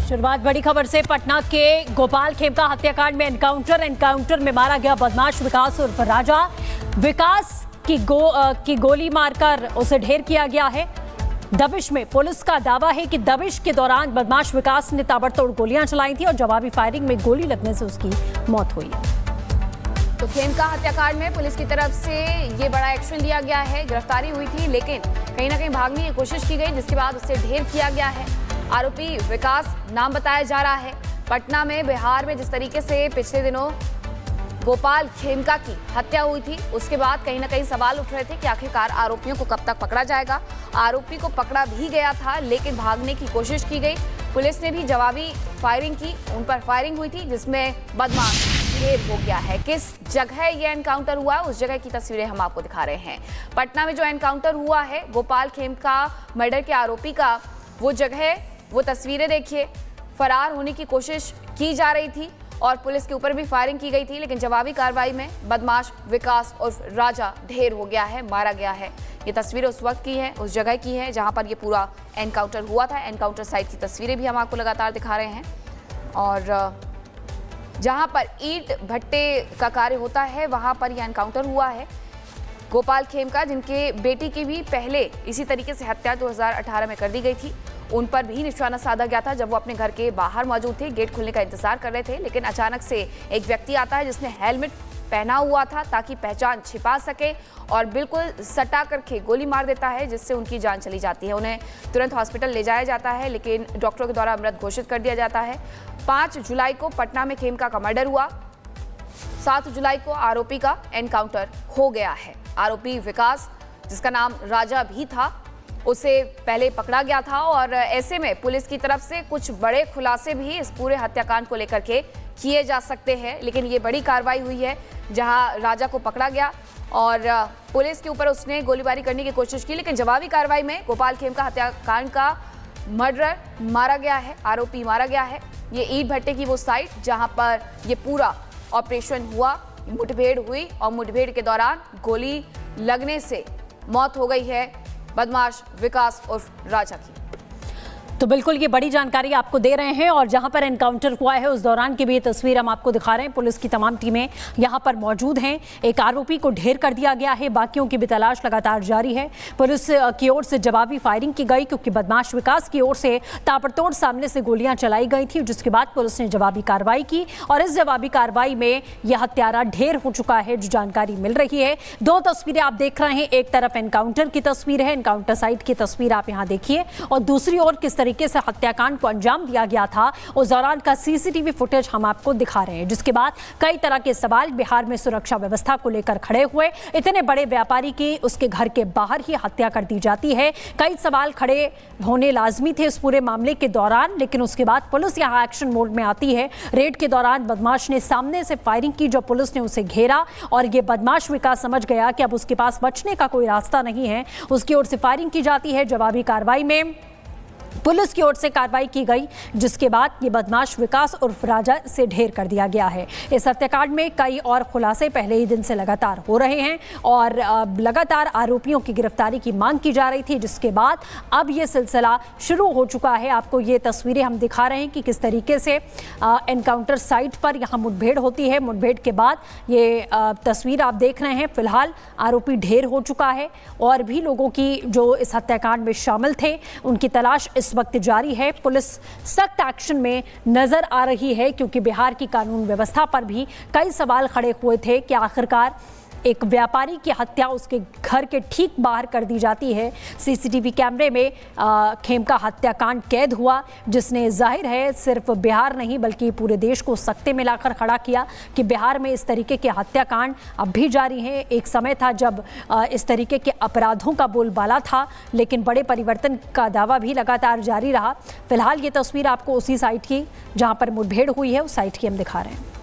शुरुआत बड़ी खबर से। पटना के गोपाल खेमका हत्याकांड में एनकाउंटर में मारा गया बदमाश विकास उर्फ राजा। विकास की गोली मारकर उसे ढेर किया गया है। दबिश में पुलिस का दावा है कि दबिश के दौरान बदमाश विकास ने ताबड़तोड़ गोलियां चलाई थी और जवाबी फायरिंग में गोली लगने से उसकी मौत हुई। तो खेमका हत्याकांड में पुलिस की तरफ से ये बड़ा एक्शन लिया गया है। गिरफ्तारी हुई थी, लेकिन कहीं ना कहीं भागने की कोशिश की गई, जिसके बाद उसे ढेर किया गया है। आरोपी विकास नाम बताया जा रहा है। पटना में, बिहार में जिस तरीके से पिछले दिनों गोपाल खेमका की हत्या हुई थी, उसके बाद कहीं ना कहीं सवाल उठ रहे थे कि आखिरकार आरोपियों को कब तक पकड़ा जाएगा। आरोपी को पकड़ा भी गया था, लेकिन भागने की कोशिश की गई। पुलिस ने भी जवाबी फायरिंग की, उन पर फायरिंग हुई थी, जिसमें बदमाश ढेर हो गया है। किस जगह ये एनकाउंटर हुआ, उस जगह की तस्वीरें हम आपको दिखा रहे हैं। पटना में जो एनकाउंटर हुआ है गोपाल खेमका मर्डर के आरोपी का, वो जगह, वो तस्वीरें देखिए। फरार होने की कोशिश की जा रही थी और पुलिस के ऊपर भी फायरिंग की गई थी, लेकिन जवाबी कार्रवाई में बदमाश विकास उर्फ राजा ढेर हो गया है, मारा गया है। ये तस्वीरें उस वक्त की हैं, उस जगह की हैं जहां पर ये पूरा एनकाउंटर हुआ था। एनकाउंटर साइट की तस्वीरें भी हम आपको लगातार दिखा रहे हैं। और जहां पर ईंट भट्टे का कार्य होता है, वहां पर यह एनकाउंटर हुआ है। गोपाल खेमका, जिनके बेटी की भी पहले इसी तरीके से हत्या 2018 में कर दी गई थी, उन पर भी निशाना साधा गया था जब वो अपने घर के बाहर मौजूद थे, गेट खुलने का इंतजार कर रहे थे। लेकिन अचानक से एक व्यक्ति आता है जिसने हेलमेट पहना हुआ था ताकि पहचान छिपा सके, और बिल्कुल सटा करके गोली मार देता है, जिससे उनकी जान चली जाती है। उन्हें तुरंत हॉस्पिटल ले जाया जाता है, लेकिन डॉक्टरों के द्वारा मृत घोषित कर दिया जाता है। 5 जुलाई को पटना में खेमका का मर्डर हुआ। 7 जुलाई को आरोपी का एनकाउंटर हो गया है। आरोपी विकास, जिसका नाम राजा भी था, उसे पहले पकड़ा गया था। और ऐसे में पुलिस की तरफ से कुछ बड़े खुलासे भी इस पूरे हत्याकांड को लेकर के किए जा सकते हैं। लेकिन ये बड़ी कार्रवाई हुई है जहां राजा को पकड़ा गया और पुलिस के ऊपर उसने गोलीबारी करने की कोशिश की, लेकिन जवाबी कार्रवाई में गोपाल खेमका हत्याकांड का मर्डरर मारा गया है, आरोपी मारा गया है। ये ईंट भट्टे की वो साइट जहां पर ये पूरा ऑपरेशन हुआ, मुठभेड़ हुई और मुठभेड़ के दौरान गोली लगने से मौत हो गई है बदमाश विकास उर्फ राजा की। तो बिल्कुल ये बड़ी जानकारी आपको दे रहे हैं। और जहां पर एनकाउंटर हुआ है उस दौरान की भी ये तस्वीर हम आपको दिखा रहे हैं। पुलिस की तमाम टीमें यहां पर मौजूद हैं। एक आरोपी को ढेर कर दिया गया है, बाकियों की भी तलाश लगातार जारी है। पुलिस की ओर से जवाबी फायरिंग की गई, क्योंकि बदमाश विकास की ओर से ताबड़तोड़ सामने से गोलियां चलाई गई थी, जिसके बाद पुलिस ने जवाबी कार्रवाई की और इस जवाबी कार्रवाई में यह हत्यारा ढेर हो चुका है, जो जानकारी मिल रही है। 2 तस्वीरें आप देख रहे हैं, एक तरफ एनकाउंटर की तस्वीर है, एनकाउंटर साइट की तस्वीर आप यहाँ देखिए, और दूसरी ओर किस तरीके से हत्याकांड को अंजाम दिया गया था उस दौरान का सीसीटीवी फुटेज हम आपको दिखा रहे हैं। जिसके बाद कई तरह के सवाल बिहार में सुरक्षा व्यवस्था को लेकर खड़े हुए। इतने बड़े व्यापारी की उसके घर के बाहर ही हत्या कर दी जाती है। कई सवाल खड़े होने लाजमी थे इस पूरे मामले के दौरान, लेकिन उसके बाद पुलिस यहां एक्शन मोड में आती है। रेड के दौरान बदमाश ने सामने से फायरिंग की, जो पुलिस ने उसे घेरा और ये बदमाश विकास समझ गया कि अब उसके पास बचने का कोई रास्ता नहीं है। उसकी ओर से फायरिंग की जाती है। जवाबी कार्रवाई में पुलिस की ओर से कार्रवाई की गई, जिसके बाद ये बदमाश विकास उर्फ राजा से ढेर कर दिया गया है। इस हत्याकांड में कई और खुलासे पहले ही दिन से लगातार हो रहे हैं और लगातार आरोपियों की गिरफ्तारी की मांग की जा रही थी, जिसके बाद अब ये सिलसिला शुरू हो चुका है। आपको ये तस्वीरें हम दिखा रहे हैं कि किस तरीके से एनकाउंटर साइट पर यहाँ मुठभेड़ होती है। मुठभेड़ के बाद ये तस्वीर आप देख रहे हैं। फिलहाल आरोपी ढेर हो चुका है और भी लोगों की जो इस हत्याकांड में शामिल थे उनकी तलाश इस वक्त जारी है। पुलिस सख्त एक्शन में नजर आ रही है, क्योंकि बिहार की कानून व्यवस्था पर भी कई सवाल खड़े हुए थे कि आखिरकार एक व्यापारी की हत्या उसके घर के ठीक बाहर कर दी जाती है। सीसीटीवी कैमरे में खेमका हत्याकांड कैद हुआ, जिसने जाहिर है सिर्फ बिहार नहीं बल्कि पूरे देश को सकते में लाकर खड़ा किया कि बिहार में इस तरीके के हत्याकांड अब भी जारी हैं। एक समय था जब इस तरीके के अपराधों का बोलबाला था, लेकिन बड़े परिवर्तन का दावा भी लगातार जारी रहा। फिलहाल ये तस्वीर आपको उसी साइट की जहां पर मुठभेड़ हुई है उस साइट की हम दिखा रहे हैं।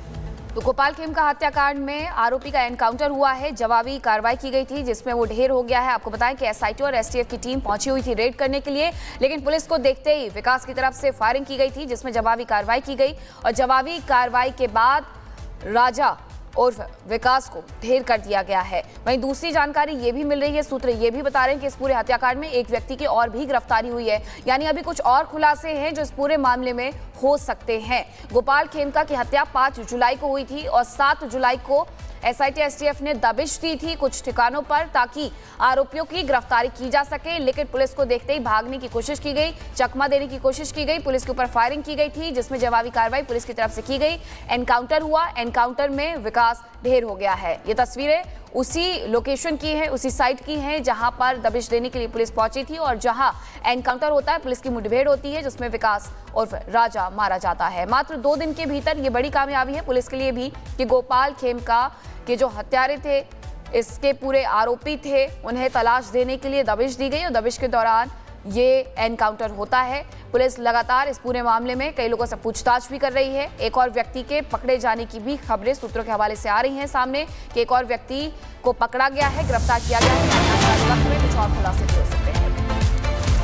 तो गोपाल खेमका हत्याकांड में आरोपी का एनकाउंटर हुआ है, जवाबी कार्रवाई की गई थी जिसमें वो ढेर हो गया है। आपको बताएं कि एसआईटी और एसटीएफ की टीम पहुंची हुई थी रेड करने के लिए, लेकिन पुलिस को देखते ही विकास की तरफ से फायरिंग की गई थी, जिसमें जवाबी कार्रवाई की गई और जवाबी कार्रवाई के बाद राजा उर्फ विकास को ढेर कर दिया गया है। वहीं दूसरी जानकारी ये भी मिल रही है, सूत्र ये भी बता रहे हैं कि इस पूरे हत्याकांड में एक व्यक्ति की और भी गिरफ्तारी हुई है। यानी अभी कुछ और खुलासे हैं जो इस पूरे मामले में हो सकते हैं। गोपाल खेमका की हत्या 5 जुलाई को हुई थी और 7 जुलाई को एसआईटी एसटीएफ ने दबिश दी थी कुछ ठिकानों पर ताकि आरोपियों की गिरफ्तारी की जा सके, लेकिन पुलिस को देखते ही भागने की कोशिश की गई, चकमा देने की कोशिश की गई, पुलिस के ऊपर फायरिंग की गई थी जिसमें जवाबी कार्रवाई पुलिस की तरफ से की गई। एनकाउंटर हुआ, एनकाउंटर में विकास ढेर हो गया है। ये तस्वीरें उसी लोकेशन की है, उसी साइट की है जहां पर दबिश देने के लिए पुलिस पहुंची थी और जहां एनकाउंटर होता है, पुलिस की मुठभेड़ होती है जिसमें विकास उर्फ राजा मारा जाता है। मात्र 2 दिन के भीतर ये बड़ी कामयाबी है पुलिस के लिए भी कि गोपाल खेमका के जो हत्यारे थे, इसके पूरे आरोपी थे, उन्हें तलाश देने के लिए दबिश दी गई और दबिश के दौरान ये एनकाउंटर होता है। पुलिस लगातार इस पूरे मामले में कई लोगों से पूछताछ भी कर रही है। एक और व्यक्ति के पकड़े जाने की भी खबरें सूत्रों के हवाले से आ रही हैं सामने कि एक और व्यक्ति को पकड़ा गया है, गिरफ्तार किया गया है। आने वाले वक्त में कुछ और खुलासे भी हो सकते हैं।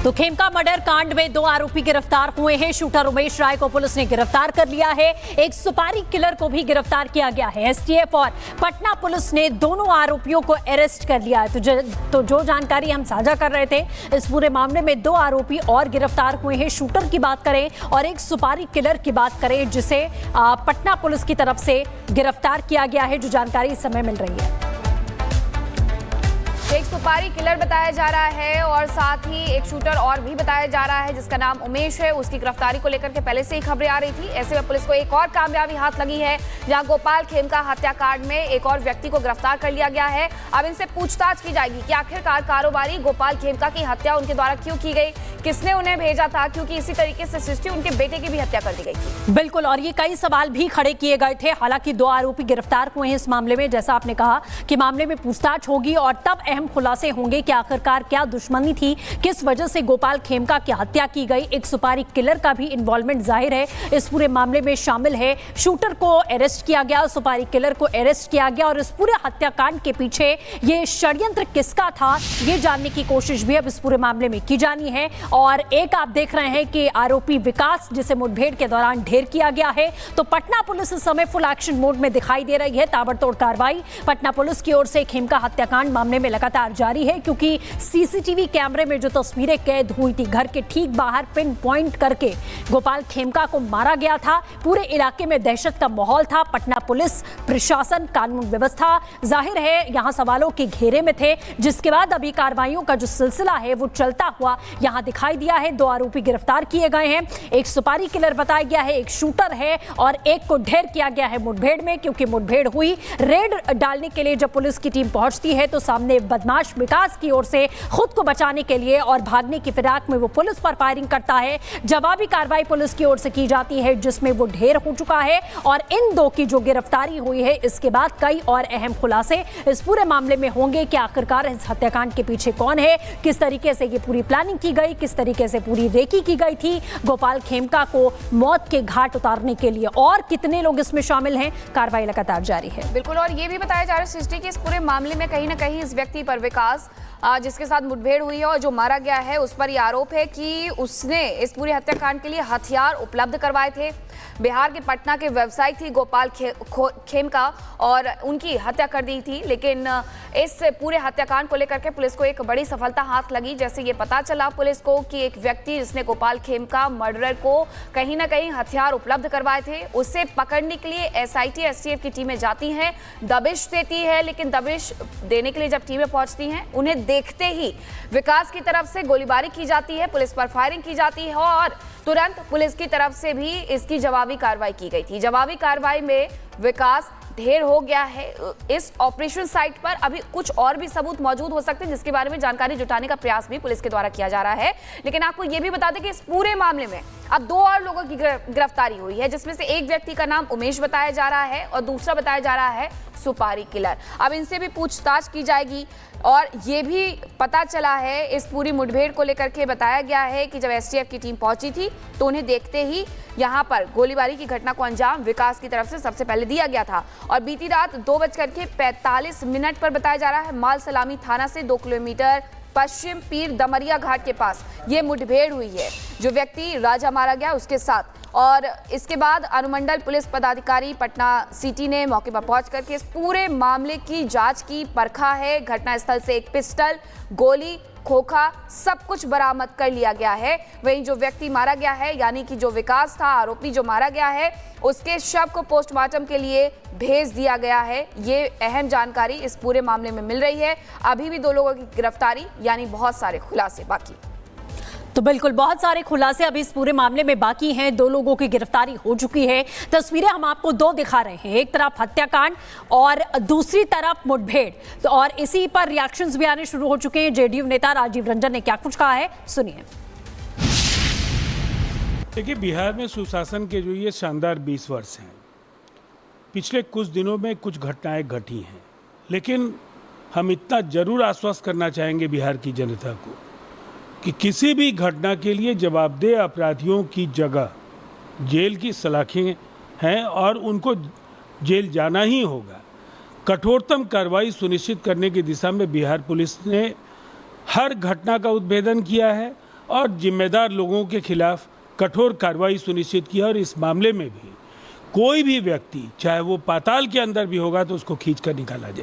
तो खेमका मर्डर कांड में 2 आरोपी गिरफ्तार हुए हैं। शूटर उमेश राय को पुलिस ने गिरफ्तार कर लिया है। एक सुपारी किलर को भी गिरफ्तार किया गया है। एसटीएफ और पटना पुलिस ने दोनों आरोपियों को अरेस्ट कर लिया है। तो जो जानकारी हम साझा कर रहे थे, इस पूरे मामले में 2 आरोपी और गिरफ्तार हुए हैं। शूटर की बात करें और एक सुपारी किलर की बात करें जिसे पटना पुलिस की तरफ से गिरफ्तार किया गया है, जो जानकारी इस समय मिल रही है। एक सुपारी किलर बताया जा रहा है और साथ ही एक शूटर और भी बताया जा रहा है जिसका नाम उमेश है। उसकी गिरफ्तारी को लेकर के पहले से ही खबरें आ रही थी। ऐसे में पुलिस को एक और कामयाबी हाथ लगी है जहां गोपाल खेमका हत्याकांड में एक और व्यक्ति को गिरफ्तार कर लिया गया है। अब इनसे पूछताछ की जाएगी कि आखिरकार कारोबारी गोपाल खेमका की हत्या उनके द्वारा क्यों की गई, किसने उन्हें भेजा था, क्योंकि इसी तरीके से सृष्टि उनके बेटे की भी हत्या कर दी गई थी। बिल्कुल, और ये कई सवाल भी खड़े किए गए थे। हालांकि 2 आरोपी गिरफ्तार हुए हैं इस मामले में। जैसा आपने कहा कि मामले में पूछताछ होगी और तब अहम खुलासे होंगे कि आखिरकार क्या दुश्मनी थी, किस वजह से गोपाल खेमका की हत्या की गई। एक सुपारी किलर का भी इन्वॉल्वमेंट जाहिर है इस पूरे मामले में शामिल है। शूटर को अरेस्ट किया गया, सुपारी किलर को अरेस्ट किया गया और इस पूरे हत्याकांड के पीछे ये षड्यंत्र किसका था, ये जानने की कोशिश भी अब इस पूरे मामले में की जानी है। और एक आप देख रहे हैं कि आरोपी विकास, जिसे मुठभेड़ के दौरान ढेर किया गया है, तो पटना पुलिस इस समय फुल एक्शन मोड में दिखाई दे रही है। ताबड़तोड़ कार्रवाई पटना पुलिस की ओर से खेमका हत्याकांड मामले में लगातार जारी है, क्योंकि सीसीटीवी कैमरे में जो तस्वीरें कैद हुई थी, घर के ठीक बाहर पिन पॉइंट करके गोपाल खेमका को मारा गया था। पूरे इलाके में दहशत का माहौल था। पटना पुलिस प्रशासन, कानून व्यवस्था जाहिर है यहां सवालों के घेरे में थे, जिसके बाद अभी कार्रवाइयों का जो सिलसिला है वो चलता हुआ यहां दिखाई दिया है। 2 आरोपी गिरफ्तार किए गए हैं। एक सुपारी किलर बताया गया है, एक शूटर है और एक को ढेर किया गया है मुठभेड़ में, क्योंकि मुठभेड़ हुई। रेड डालने के लिए जब पुलिस की टीम पहुंचती है तो सामने बदमाश विकास की ओर से खुद को बचाने के लिए और भागने की फिराक में वो पुलिस पर फायरिंग करता है। जवाबी कार्रवाई पुलिस की ओर से की जाती है जिसमें वो ढेर हो चुका है और इन 2 की जो गिरफ्तारी हुई है, इसके बाद कई और अहम खुलासे इस पूरे मामले में होंगे कि आखिरकार इस हत्याकांड के पीछे कौन है, किस तरीके से ये पूरी प्लानिंग की गई, किस तरीके से पूरी रेकी की गई थी गोपाल खेमका को मौत के घाट उतारने के लिए, और कितने लोग इसमें शामिल हैं। कार्रवाई लगातार जारी है। बिल्कुल, और ये भी बताया जा रहा है सृष्टि कि इस पूरे मामले में कहीं ना कहीं इस व्यक्ति पर, विकास, जिसके साथ मुठभेड़ हुई है और जो मारा गया है, उस पर यह आरोप है कि उसने इस पूरे हत्याकांड के लिए हथियार उपलब्ध करवाए थे। बिहार के पटना के व्यवसायी थी गोपाल खेमका और उनकी हत्या कर दी थी। लेकिन इस पूरे हत्याकांड को लेकर के पुलिस को एक बड़ी सफलता हाथ लगी। जैसे ये पता चला पुलिस को कि एक व्यक्ति जिसने गोपाल खेमका मर्डरर को कहीं ना कहीं हथियार उपलब्ध करवाए थे, उसे पकड़ने के लिए एसआईटी एसटीएफ की टीमें जाती हैं, दबिश देती है। लेकिन दबिश देने के लिए जब टीमें पहुंचती हैं, उन्हें देखते ही विकास की तरफ से गोलीबारी की जाती है, पुलिस पर फायरिंग की जाती है और तुरंत पुलिस की तरफ से भी इसकी जवाबी कार्रवाई की गई थी। जवाबी कार्रवाई में विकास ढेर हो गया है। इस ऑपरेशन साइट पर अभी कुछ और भी सबूत मौजूद हो सकते हैं जिसके बारे में जानकारी जुटाने का प्रयास भी पुलिस के द्वारा किया जा रहा है। लेकिन आपको यह भी बता दें कि इस पूरे मामले में अब 2 और लोगों की गिरफ्तारी हुई है, जिसमें से एक व्यक्ति का नाम उमेश बताया जा रहा है और दूसरा बताया जा रहा है सुपारी किलर। अब इनसे भी पूछताछ की जाएगी और ये भी पता चला है, इस पूरी मुठभेड़ को लेकर के बताया गया है कि जब एसटीएफ की टीम पहुंची थी तो उन्हें देखते ही यहां पर गोलीबारी की घटना को अंजाम विकास की तरफ से सबसे पहले दिया गया था। और बीती रात 2:45 पर बताया जा रहा है माल सलामी थाना से 2 किलोमीटर पश्चिम पीर दमरिया घाट के पास ये मुठभेड़ हुई है। जो व्यक्ति राजा मारा गया उसके साथ और इसके बाद अनुमंडल पुलिस पदाधिकारी पटना सिटी ने मौके पर पहुंच करके इस पूरे मामले की जांच की, परखा है। घटनास्थल से एक पिस्टल, गोली, खोखा सब कुछ बरामद कर लिया गया है। वहीं जो व्यक्ति मारा गया है यानी कि जो विकास था, आरोपी जो मारा गया है, उसके शव को पोस्टमार्टम के लिए भेज दिया गया है। ये अहम जानकारी इस पूरे मामले में मिल रही है। अभी भी 2 लोगों की गिरफ्तारी यानी बहुत सारे खुलासे बाकी। तो बिल्कुल बहुत सारे खुलासे अभी इस पूरे मामले में बाकी हैं। 2 लोगों की गिरफ्तारी हो चुकी है। तस्वीरें हम आपको 2 दिखा रहे हैं, एक तरफ हत्याकांड और दूसरी तरफ मुठभेड़। तो और इसी पर रिएक्शंस भी आने शुरू हो चुके हैं। जेडीयू नेता राजीव रंजन ने क्या कुछ कहा है, सुनिए। देखिए, बिहार में सुशासन के जो ये शानदार 20 वर्ष हैं, पिछले कुछ दिनों में कुछ घटनाएं घटी हैं, लेकिन हम इतना जरूर आश्वस्त करना चाहेंगे बिहार की जनता को कि किसी भी घटना के लिए जवाबदेह अपराधियों की जगह जेल की सलाखें हैं और उनको जेल जाना ही होगा। कठोरतम कार्रवाई सुनिश्चित करने की दिशा में बिहार पुलिस ने हर घटना का उद्भेदन किया है और जिम्मेदार लोगों के खिलाफ कठोर कार्रवाई सुनिश्चित किया। और इस मामले में भी कोई भी व्यक्ति, चाहे वो पाताल के अंदर भी होगा, तो उसको खींच कर निकाला जाए।